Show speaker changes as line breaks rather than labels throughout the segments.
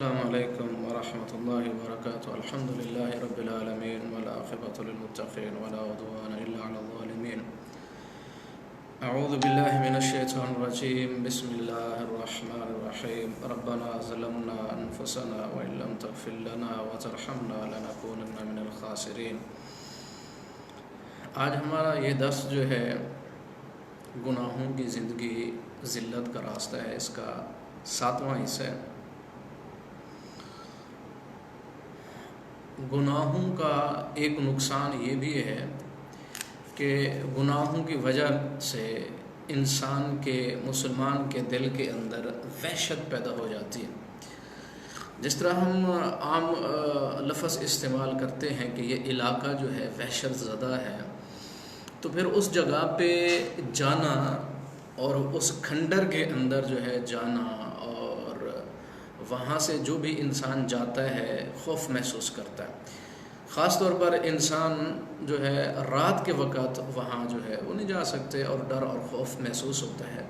السلام علیکم ورحمۃ اللہ وبرکاتہ الحمد للہ رب العالمین والعاقبۃ للمتقین ولا عدوان الا علی الظالمین اعوذ باللہ من الشیطان الرجیم بسم اللہ الرحمن الرحیم ربنا ظلمنا انفسنا وان لم تغفر لنا وترحمنا لنکونن من الخاسرین۔ آج ہمارا یہ درس جو ہے گناہوں کی زندگی ذلت کا راستہ ہے، اس کا 7واں حصہ ہے۔ گناہوں کا ایک نقصان یہ بھی ہے کہ گناہوں کی وجہ سے انسان کے مسلمان کے دل کے اندر وحشت پیدا ہو جاتی ہے۔ جس طرح ہم عام لفظ استعمال کرتے ہیں کہ یہ علاقہ جو ہے وحشت زدہ ہے، تو پھر اس جگہ پہ جانا اور اس کھنڈر کے اندر جو ہے جانا اور وہاں سے جو بھی انسان جاتا ہے خوف محسوس کرتا ہے۔ خاص طور پر انسان جو ہے رات کے وقت وہاں جو ہے وہ نہیں جا سکتے اور ڈر اور خوف محسوس ہوتا ہے،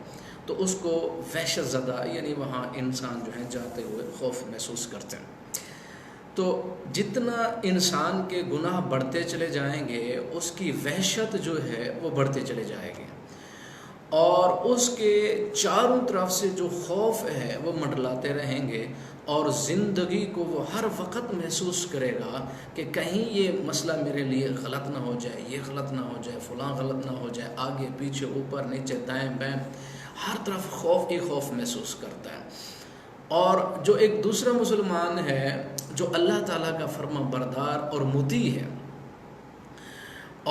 تو اس کو وحشت زدہ یعنی وہاں انسان جو ہے جاتے ہوئے خوف محسوس کرتے ہیں۔ تو جتنا انسان کے گناہ بڑھتے چلے جائیں گے اس کی وحشت جو ہے وہ بڑھتے چلے جائے گی، اور اس کے چاروں طرف سے جو خوف ہے وہ منڈلاتے رہیں گے، اور زندگی کو وہ ہر وقت محسوس کرے گا کہ کہیں یہ مسئلہ میرے لیے غلط نہ ہو جائے، یہ غلط نہ ہو جائے، فلاں غلط نہ ہو جائے، آگے پیچھے اوپر نیچے دائیں بائیں ہر طرف خوف ہی خوف محسوس کرتا ہے۔ اور جو ایک دوسرا مسلمان ہے جو اللہ تعالیٰ کا فرما بردار اور مطیع ہے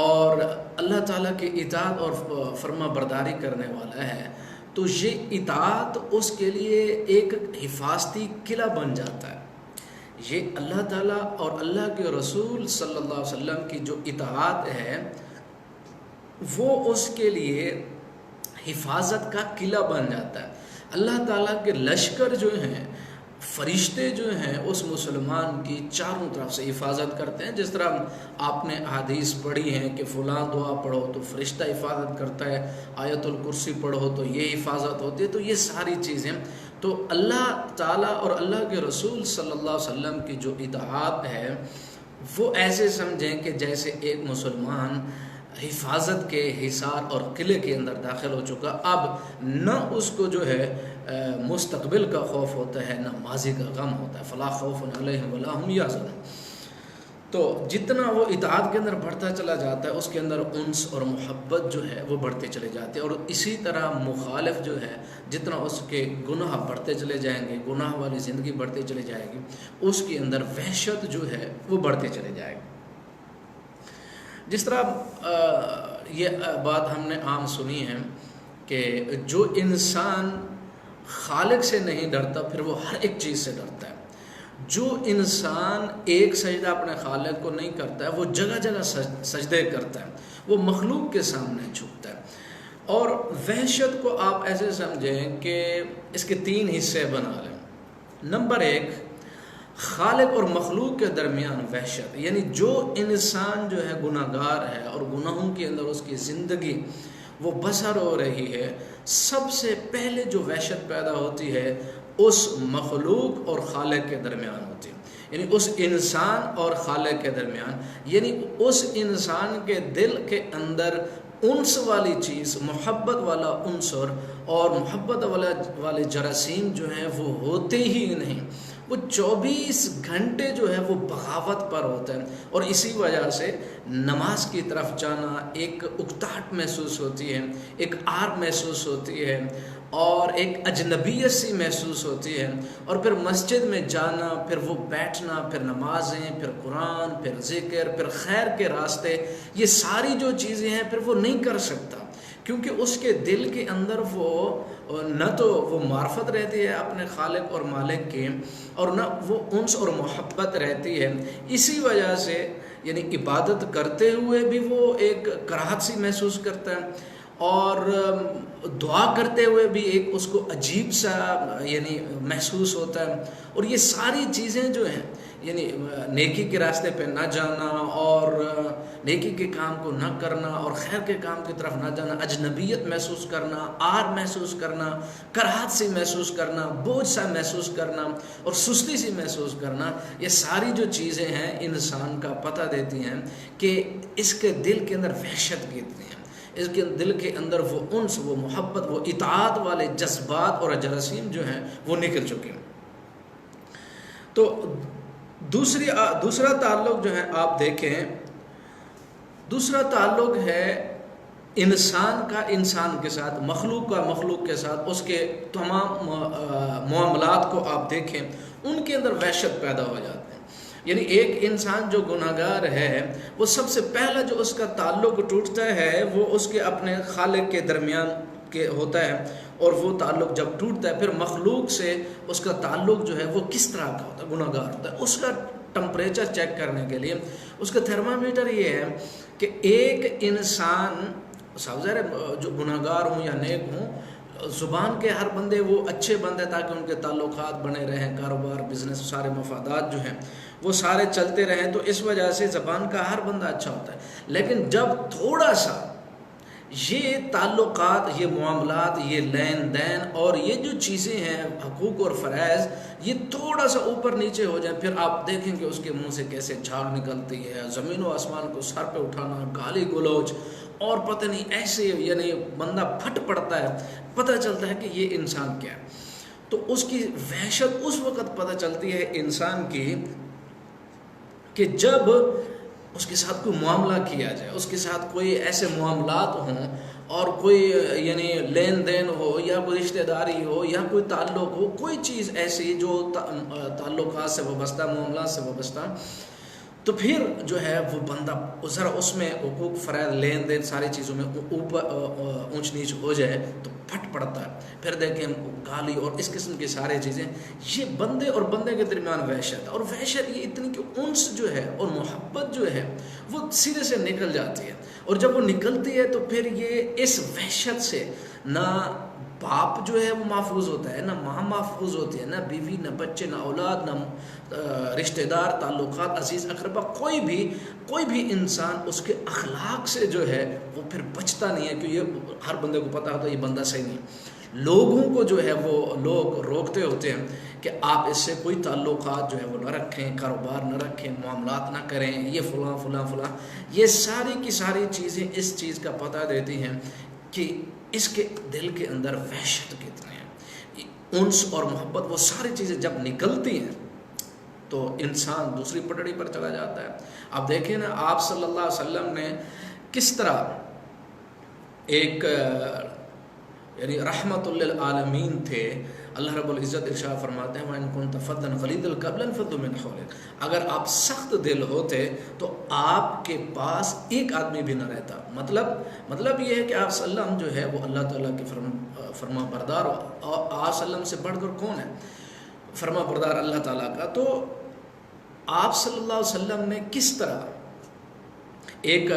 اور اللہ تعالیٰ کی اطاعت اور فرما برداری کرنے والا ہے، تو یہ اطاعت اس کے لیے ایک حفاظتی قلعہ بن جاتا ہے۔ یہ اللہ تعالیٰ اور اللہ کے رسول صلی اللہ علیہ وسلم کی جو اطاعت ہے وہ اس کے لیے حفاظت کا قلعہ بن جاتا ہے۔ اللہ تعالیٰ کے لشکر جو ہیں، فرشتے جو ہیں، اس مسلمان کی چاروں طرف سے حفاظت کرتے ہیں۔ جس طرح آپ نے احادیث پڑھی ہیں کہ فلاں دعا پڑھو تو فرشتہ حفاظت کرتا ہے، آیت الکرسی پڑھو تو یہ حفاظت ہوتی ہے۔ تو یہ ساری چیزیں تو اللہ تعالیٰ اور اللہ کے رسول صلی اللہ علیہ وسلم کی جو اطاعت ہے وہ ایسے سمجھیں کہ جیسے ایک مسلمان حفاظت کے حصار اور قلعے کے اندر داخل ہو چکا، اب نہ اس کو جو ہے مستقبل کا خوف ہوتا ہے، نہ ماضی کا غم ہوتا ہے۔ فلا خوف علیہم ولا هم یحزنون۔ تو جتنا وہ اطاعت کے اندر بڑھتا چلا جاتا ہے اس کے اندر انس اور محبت جو ہے وہ بڑھتے چلے جاتے ہیں، اور اسی طرح مخالف جو ہے جتنا اس کے گناہ بڑھتے چلے جائیں گے، گناہ والی زندگی بڑھتے چلے جائے گی، اس کے اندر وحشت جو ہے وہ بڑھتے چلے جائے گی۔ جس طرح یہ بات ہم نے عام سنی ہے کہ جو انسان خالق سے نہیں ڈرتا پھر وہ ہر ایک چیز سے ڈرتا ہے۔ جو انسان ایک سجدہ اپنے خالق کو نہیں کرتا ہے وہ جگہ جگہ سجدے کرتا ہے، وہ مخلوق کے سامنے جھکتا ہے۔ اور وحشت کو آپ ایسے سمجھیں کہ اس کے 3 حصے بنا لیں۔ نمبر 1، خالق اور مخلوق کے درمیان وحشت، یعنی جو انسان جو ہے گناہ گار ہے اور گناہوں کے اندر اس کی زندگی وہ بسر ہو رہی ہے، سب سے پہلے جو وحشت پیدا ہوتی ہے اس مخلوق اور خالق کے درمیان ہوتی ہے، یعنی اس انسان اور خالق کے درمیان، یعنی اس انسان کے دل کے اندر انس والی چیز، محبت والا عنصر اور محبت والے جراثیم جو ہیں وہ ہوتے ہی نہیں، وہ 24 گھنٹے جو ہے وہ بغاوت پر ہوتا ہے، اور اسی وجہ سے نماز کی طرف جانا ایک اکتاہٹ محسوس ہوتی ہے، ایک آر محسوس ہوتی ہے، اور ایک اجنبیت سی محسوس ہوتی ہے، اور پھر مسجد میں جانا، پھر وہ بیٹھنا، پھر نمازیں، پھر قرآن، پھر ذکر، پھر خیر کے راستے، یہ ساری جو چیزیں ہیں پھر وہ نہیں کر سکتا، کیونکہ اس کے دل کے اندر وہ نہ تو وہ معرفت رہتی ہے اپنے خالق اور مالک کی، اور نہ وہ انس اور محبت رہتی ہے۔ اسی وجہ سے یعنی عبادت کرتے ہوئے بھی وہ ایک کراہت سی محسوس کرتا ہے، اور دعا کرتے ہوئے بھی ایک اس کو عجیب سا یعنی محسوس ہوتا ہے. اور یہ ساری چیزیں جو ہیں یعنی نیکی کے راستے پہ نہ جانا اور نیکی کے کام کو نہ کرنا اور خیر کے کام کی طرف نہ جانا، اجنبیت محسوس کرنا، آر محسوس کرنا، کراہت سی محسوس کرنا، بوجھ سا محسوس کرنا اور سستی سی محسوس کرنا، یہ ساری جو چیزیں ہیں انسان کا پتہ دیتی ہیں کہ اس کے دل کے اندر وحشت کتنی ہے، اس کے دل کے اندر وہ انس، وہ محبت، وہ اطاعت والے جذبات اور جراثیم جو ہیں وہ نکل چکے ہیں. تو دوسرا تعلق جو ہے آپ دیکھیں، دوسرا تعلق ہے انسان کا انسان کے ساتھ، مخلوق کا مخلوق کے ساتھ. اس کے تمام معاملات کو آپ دیکھیں، ان کے اندر وحشت پیدا ہو جاتے ہیں. یعنی ایک انسان جو گناہگار ہے وہ سب سے پہلا جو اس کا تعلق ٹوٹتا ہے وہ اس کے اپنے خالق کے درمیان کے ہوتا ہے. اور وہ تعلق جب ٹوٹتا ہے پھر مخلوق سے اس کا تعلق جو ہے وہ کس طرح کا ہوتا ہے، گناہگار ہوتا ہے. اس کا ٹمپریچر چیک کرنے کے لیے اس کا تھرمامیٹر یہ ہے کہ ایک انسان ظاہر جو گناہگار ہوں یا نیک ہوں، زبان کے ہر بندے وہ اچھے بندے تاکہ ان کے تعلقات بنے رہیں، کاروبار، بزنس، سارے مفادات جو ہیں وہ سارے چلتے رہیں، تو اس وجہ سے زبان کا ہر بندہ اچھا ہوتا ہے. لیکن جب تھوڑا سا یہ تعلقات، یہ معاملات، یہ لین دین اور یہ جو چیزیں ہیں حقوق اور فرائض، یہ تھوڑا سا اوپر نیچے ہو جائیں، پھر آپ دیکھیں کہ اس کے منہ سے کیسے جھاگ نکلتی ہے، زمین و آسمان کو سر پہ اٹھانا، گالی گلوچ اور پتہ نہیں ایسے، یعنی بندہ پھٹ پڑتا ہے، پتہ چلتا ہے کہ یہ انسان کیا ہے. تو اس کی وحشت اس وقت پتہ چلتی ہے انسان کی کہ جب اس کے ساتھ کوئی معاملہ کیا جائے، اس کے ساتھ کوئی ایسے معاملات ہوں اور کوئی یعنی لین دین ہو یا کوئی رشتہ داری ہو یا کوئی تعلق ہو، کوئی چیز ایسی جو تعلقات سے وابستہ، معاملات سے وابستہ، تو پھر جو ہے وہ بندہ ذرا اس میں حقوق، فرائض، لین دین ساری چیزوں میں اوپر اونچ نیچ ہو جائے تو پھٹ پڑتا ہے. پھر دیکھیں گالی اور اس قسم کی سارے چیزیں، یہ بندے اور بندے کے درمیان وحشت. اور وحشت یہ اتنی کہ انس جو ہے اور محبت جو ہے وہ سرے سے نکل جاتی ہے. اور جب وہ نکلتی ہے تو پھر یہ اس وحشت سے نہ باپ جو ہے وہ محفوظ ہوتا ہے، نہ ماں محفوظ ہوتی ہے، نہ بیوی، نہ بچے، نہ اولاد، نہ رشتہ دار، تعلقات، عزیز اقربا، کوئی بھی انسان اس کے اخلاق سے جو ہے وہ پھر بچتا نہیں ہے، کہ یہ ہر بندے کو پتہ ہوتا ہے یہ بندہ صحیح نہیں. لوگوں کو جو ہے وہ لوگ روکتے ہوتے ہیں کہ آپ اس سے کوئی تعلقات جو ہے وہ نہ رکھیں، کاروبار نہ رکھیں، معاملات نہ کریں، یہ فلاں فلاں فلاں. یہ ساری کی ساری چیزیں اس چیز کا پتہ دیتی ہیں کہ اس کے دل کے اندر وحشت کتنی ہے. انس اور محبت، وہ ساری چیزیں جب نکلتی ہیں تو انسان دوسری پٹڑی پر چلا جاتا ہے. آپ دیکھیں نا، آپ صلی اللہ علیہ وسلم نے کس طرح ایک یعنی رحمت للعالمین تھے. اللہ رب العزت ارشاد فرماتے ہیں وَإِن كُنتَ فَظًّا غَلِيظَ الْقَلْبِ لَانفَضُّوا مِنْ حَوْلِكَ، اگر آپ سخت دل ہوتے تو آپ کے پاس ایک آدمی بھی نہ رہتا. مطلب یہ ہے کہ آپ صلی اللہ علیہ وسلم جو ہے وہ اللہ تعالیٰ کے فرما بردار، اور آپ صلی اللہ علیہ وسلم سے بڑھ کر کون ہے فرما بردار اللہ تعالیٰ کا. تو آپ صلی اللہ علیہ وسلم نے کس طرح، ایک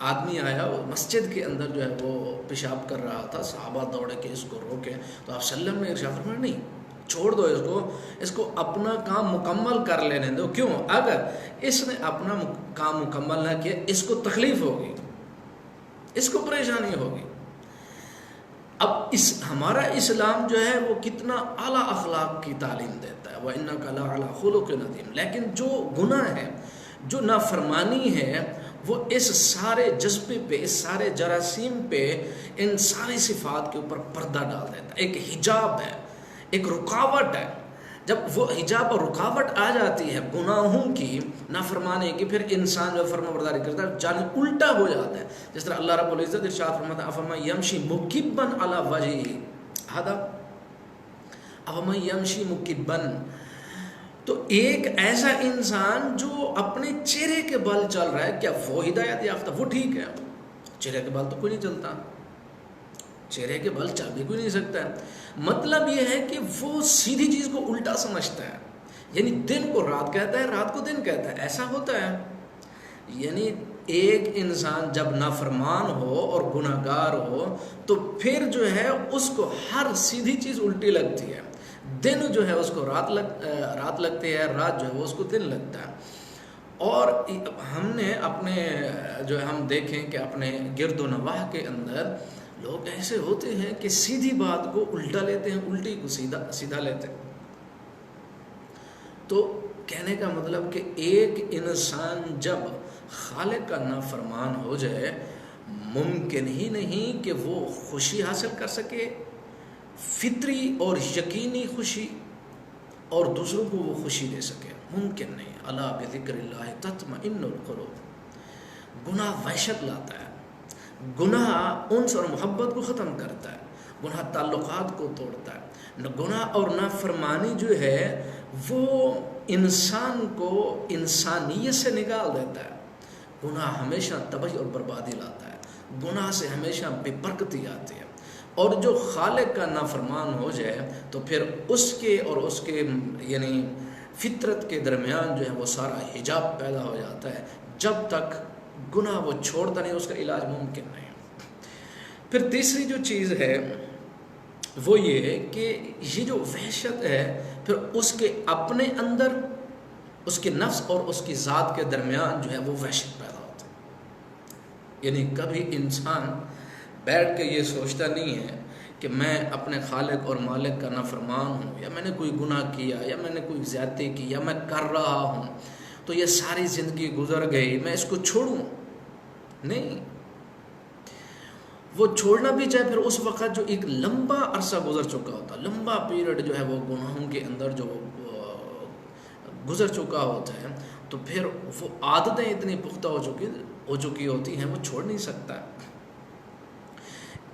آدمی آیا، وہ مسجد کے اندر جو ہے وہ پیشاب کر رہا تھا، صحابہ دوڑے کہ اس کو روکیں، تو آپ صلی اللہ علیہ وسلم نے ارشاد فرمایا نہیں، چھوڑ دو اس کو اپنا کام مکمل کر لینے دو. کیوں؟ اگر اس نے اپنا کام مکمل نہ کیا، اس کو تکلیف ہوگی، اس کو پریشانی ہوگی. اب ہمارا اسلام جو ہے وہ کتنا اعلیٰ اخلاق کی تعلیم دیتا ہے، وَإِنَّكَ لَعَلَىٰ خُلُقٍ عَظِيمٍ. لیکن جو گناہ ہے، جو نافرمانی ہے، وہ اس سارے جذبے پہ، اس سارے جراثیم پہ، ان ساری صفات کے اوپر پردہ ڈال دیتا ہے. ایک حجاب ہے، ایک رکاوٹ ہے. جب وہ حجاب اور رکاوٹ آ جاتی ہے گناہوں کی، نافرمانی کی، پھر انسان جو فرما برداری کرتا ہے جانب الٹا ہو جاتا ہے. جس طرح اللہ رب العزت ارشاد فرماتا ہے أَفَمَن يَمْشِي مُكِبًّا عَلَى وَجْهِهِ هَذَا أَفَمَن يَمْشِي مُكِبًّا. تو ایک ایسا انسان جو اپنے چہرے کے بل چل رہا ہے، کیا وہ ہدایت یافتہ؟ وہ ٹھیک ہے، چہرے کے بل تو کوئی نہیں چلتا، چہرے کے بل چل بھی کوئی نہیں سکتا ہے. مطلب یہ ہے کہ وہ سیدھی چیز کو الٹا سمجھتا ہے، یعنی دن کو رات کہتا ہے، رات کو دن کہتا ہے. ایسا ہوتا ہے، یعنی ایک انسان جب نافرمان ہو اور گناہ گار ہو تو پھر جو ہے اس کو ہر سیدھی چیز الٹی لگتی ہے، دن جو ہے اس کو رات لگتی ہے، رات جو ہے وہ اس کو دن لگتا ہے۔ اور ہم نے اپنے جو ہے ہم دیکھیں کہ اپنے گرد و نواح کے اندر لوگ ایسے ہوتے ہیں کہ سیدھی بات کو الٹا لیتے ہیں، الٹی کو سیدھا لیتے ہیں۔ تو کہنے کا مطلب کہ ایک انسان جب خالق کا نافرمان ہو جائے، ممکن ہی نہیں کہ وہ خوشی حاصل کر سکے، فطری اور یقینی خوشی، اور دوسروں کو وہ خوشی دے سکے، ممکن نہیں۔ الا بذکر اللہ تطمئن القلوب۔ گناہ وحشت لاتا ہے، گناہ انس اور محبت کو ختم کرتا ہے، گناہ تعلقات کو توڑتا ہے، گناہ اور نافرمانی جو ہے وہ انسان کو انسانیت سے نکال دیتا ہے۔ گناہ ہمیشہ تباہی اور بربادی لاتا ہے، گناہ سے ہمیشہ بے برکتی آتی ہے۔ اور جو خالق کا نافرمان ہو جائے تو پھر اس کے اور اس کے یعنی فطرت کے درمیان جو ہے وہ سارا حجاب پیدا ہو جاتا ہے، جب تک گناہ وہ چھوڑتا نہیں اس کا علاج ممکن نہیں۔ پھر تیسری جو چیز ہے وہ یہ ہے کہ یہ جو وحشت ہے پھر اس کے اپنے اندر، اس کے نفس اور اس کی ذات کے درمیان جو ہے وہ وحشت پیدا ہوتی ہے۔ یعنی کبھی انسان بیٹھ کے یہ سوچتا نہیں ہے کہ میں اپنے خالق اور مالک کا نافرمان ہوں، یا میں نے کوئی گناہ کیا، یا میں نے کوئی زیادتی کی، یا میں کر رہا ہوں تو یہ ساری زندگی گزر گئی، میں اس کو چھوڑوں۔ نہیں، وہ چھوڑنا بھی چاہے پھر اس وقت جو ایک لمبا عرصہ گزر چکا ہوتا، لمبا پیریڈ جو ہے وہ گناہوں کے اندر جو گزر چکا ہوتا ہے، تو پھر وہ عادتیں اتنی پختہ ہو چکی ہوتی ہیں وہ چھوڑ نہیں سکتا۔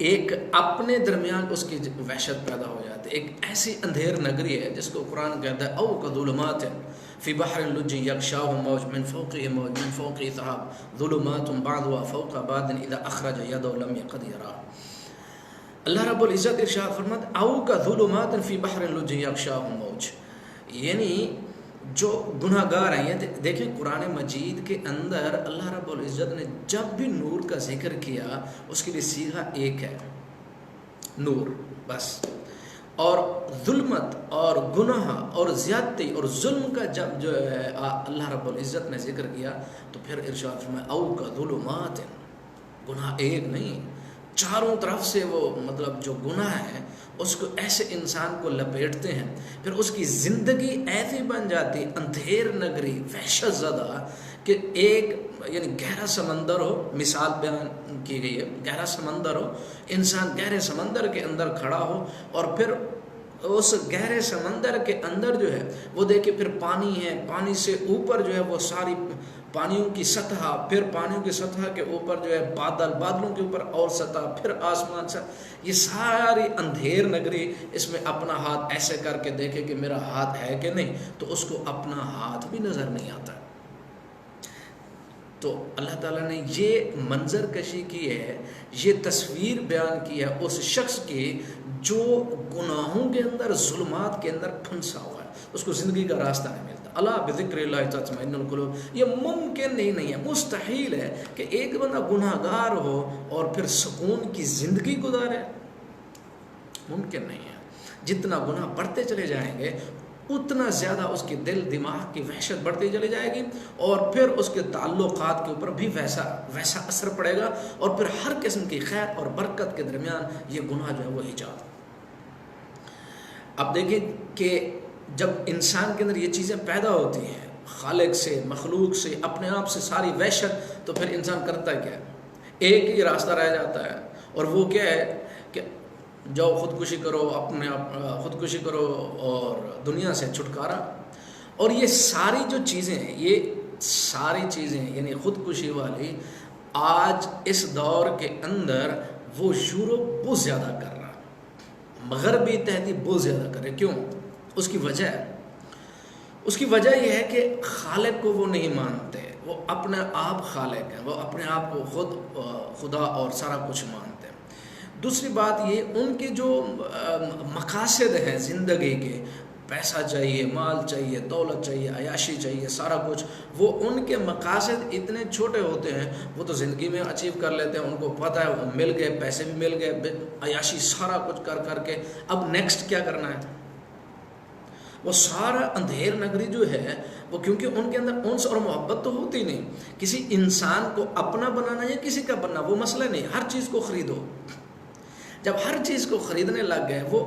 ایک اپنے درمیان اس کی وحشت پیدا ہو جاتی ہے، ایک ایسی اندھیر نگری ہے جس کو قرآن کہتا ہے او کظلمات فی بحر لجی یغشاہ موج من فوقہ موج من فوقہ سحاب ظلمات بعضها فوق بعض اذا اخرج یدہ لم یقد یراہ۔ اللہ رب العزت ارشاد فرماتا او کظلمات فی بحر لجی یغشاہ موج، یعنی جو گناہ گار ہیں، یہ دیکھیں قرآن مجید کے اندر اللہ رب العزت نے جب بھی نور کا ذکر کیا اس کے لیے صیغہ ایک ہے، نور بس۔ اور ظلمت اور گناہ اور زیادتی اور ظلم کا جب جو ہے اللہ رب العزت نے ذکر کیا تو پھر ارشاد فرمایا او کا ظلمات، گناہ ایک نہیں، چاروں طرف سے وہ مطلب جو گناہ ہے اس کو ایسے انسان کو لپیٹتے ہیں، پھر اس کی زندگی ایسی بن جاتی اندھیر نگری وحشت زدہ کہ ایک یعنی گہرا سمندر ہو، مثال بیان کی گئی ہے، گہرا سمندر ہو، انسان گہرے سمندر کے اندر کھڑا ہو اور پھر اس گہرے سمندر کے اندر جو ہے وہ دیکھے پھر پانی ہے، پانی سے اوپر جو ہے وہ ساری پانیوں کی سطح، پھر پانیوں کی سطح کے اوپر جو ہے بادل، بادلوں کے اوپر اور سطح، پھر آسمان سے، یہ ساری اندھیر نگری، اس میں اپنا ہاتھ ایسے کر کے دیکھے کہ میرا ہاتھ ہے کہ نہیں، تو اس کو اپنا ہاتھ بھی نظر نہیں آتا۔ تو اللہ تعالیٰ نے یہ منظر کشی کی ہے، یہ تصویر بیان کی ہے اس شخص کی جو گناہوں کے اندر، ظلمات کے اندر پھنسا ہوا ہے، اس کو زندگی کا راستہ نہیں ملتا۔ الا بذکر اللہ تطمئن القلوب، یہ ممکن نہیں ہے، مستحیل ہے کہ ایک بندہ گناہ گار ہو اور پھر سکون کی زندگی گزارے، ممکن نہیں ہے۔ جتنا گناہ بڑھتے چلے جائیں گے اتنا زیادہ اس کے دل دماغ کی وحشت بڑھتی چلی جائے گی، اور پھر اس کے تعلقات کے اوپر بھی ویسا اثر پڑے گا، اور پھر ہر قسم کی خیر اور برکت کے درمیان یہ گناہ جو ہے وہ ایجاد۔ اب دیکھیں کہ جب انسان کے اندر یہ چیزیں پیدا ہوتی ہیں، خالق سے، مخلوق سے، اپنے آپ سے ساری وحشت، تو پھر انسان کرتا کیا ہے؟ ایک ہی راستہ رہ جاتا ہے، اور وہ کیا ہے کہ جاؤ خودکشی کرو، اپنے خودکشی کرو اور دنیا سے چھٹکارا۔ اور یہ ساری جو چیزیں ہیں، یہ ساری چیزیں یعنی خودکشی والی آج اس دور کے اندر وہ یورپ بہت زیادہ کر رہا ہے، مغربی تہذیب بہت زیادہ کر رہے۔ کیوں؟ اس کی وجہ ہے، اس کی وجہ یہ ہے کہ خالق کو وہ نہیں مانتے، وہ اپنے آپ خالق ہیں، وہ اپنے آپ کو خود خدا اور سارا کچھ مانتے ہیں۔ دوسری بات یہ ان کے جو مقاصد ہیں زندگی کے پیسہ چاہیے، مال چاہیے، دولت چاہیے، عیاشی چاہیے، سارا کچھ، وہ ان کے مقاصد اتنے چھوٹے ہوتے ہیں، وہ تو زندگی میں اچیو کر لیتے ہیں، ان کو پتہ ہے وہ مل گئے، پیسے بھی مل گئے، عیاشی سارا کچھ کر کے اب نیکسٹ کیا کرنا ہے؟ وہ سارا اندھیر نگری جو ہے وہ، کیونکہ ان کے اندر انس اور محبت تو ہوتی نہیں، کسی انسان کو اپنا بنانا یا کسی کا بننا وہ مسئلہ نہیں، ہر چیز کو خریدو۔ جب ہر چیز کو خریدنے لگ گئے، وہ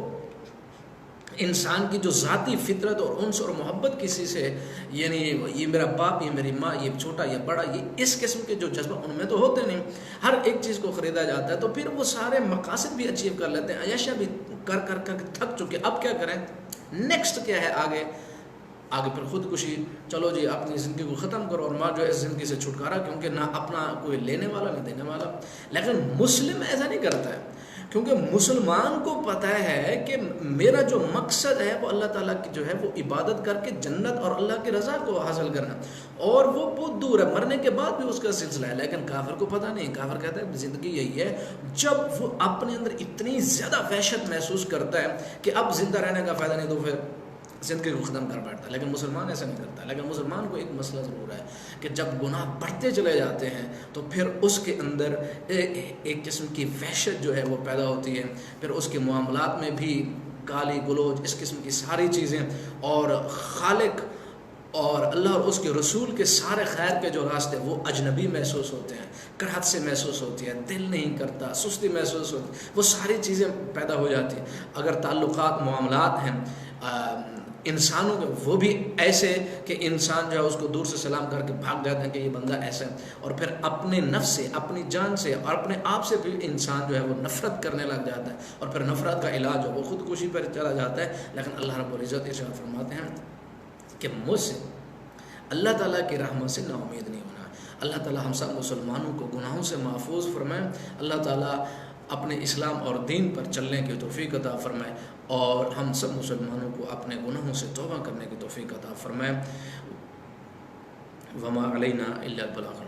انسان کی جو ذاتی فطرت اور انس اور محبت کسی سے، یعنی یہ میرا باپ، یہ میری ماں، یہ چھوٹا یا بڑا، یہ اس قسم کے جو جذبہ ان میں تو ہوتے نہیں، ہر ایک چیز کو خریدا جاتا ہے، تو پھر وہ سارے مقاصد بھی اچیو کر لیتے ہیں، عیاشیاں بھی کر تھک چکے، اب کیا کریں؟ نیکسٹ کیا ہے آگے پھر خودکشی، چلو جی اپنی زندگی کو ختم کرو اور مار جو اس زندگی سے چھٹکارا، کیونکہ نہ اپنا کوئی لینے والا نہ دینے والا۔ لیکن مسلم ایسا نہیں کرتا ہے، کیونکہ مسلمان کو پتہ ہے کہ میرا جو مقصد ہے وہ اللہ تعالیٰ کی جو ہے وہ عبادت کر کے جنت اور اللہ کی رضا کو حاصل کرنا، اور وہ بہت دور ہے، مرنے کے بعد بھی اس کا سلسلہ ہے۔ لیکن کافر کو پتہ نہیں، کافر کہتا ہے زندگی یہی ہے۔ جب وہ اپنے اندر اتنی زیادہ وحشت محسوس کرتا ہے کہ اب زندہ رہنے کا فائدہ نہیں، تو پھر زندگی کو ختم کر بیٹھتا ہے۔ لیکن مسلمان ایسا نہیں کرتا۔ لیکن مسلمان کو ایک مسئلہ ضرور ہے کہ جب گناہ بڑھتے چلے جاتے ہیں تو پھر اس کے اندر ایک قسم کی وحشت جو ہے وہ پیدا ہوتی ہے، پھر اس کے معاملات میں بھی گالی گلوچ، اس قسم کی ساری چیزیں، اور خالق اور اللہ اور اس کے رسول کے سارے خیر کے جو راستے وہ اجنبی محسوس ہوتے ہیں، کرہت سے محسوس ہوتی ہے، دل نہیں کرتا، سستی محسوس ہوتی، وہ ساری چیزیں پیدا ہو جاتی ہیں۔ اگر تعلقات، معاملات ہیں انسانوں کے، وہ بھی ایسے کہ انسان جو ہے اس کو دور سے سلام کر کے بھاگ جاتے ہیں کہ یہ بندہ ایسا ہے، اور پھر اپنے نفس سے، اپنی جان سے اور اپنے آپ سے بھی انسان جو ہے وہ نفرت کرنے لگ جاتا ہے، اور پھر نفرت کا علاج جو وہ خودکشی پر چلا جاتا ہے۔ لیکن اللہ رب العزت ارشاد فرماتے ہیں کہ مجھ سے، اللہ تعالیٰ کی رحمت سے نا امید نہیں ہونا۔ اللہ تعالیٰ ہم سب مسلمانوں کو گناہوں سے محفوظ فرمائے، اللہ تعالیٰ اپنے اسلام اور دین پر چلنے کی توفیق عطا فرمائے، اور ہم سب مسلمانوں کو اپنے گناہوں سے توبہ کرنے کی توفیق عطا فرمائے۔ وما علینا الا البلاغ۔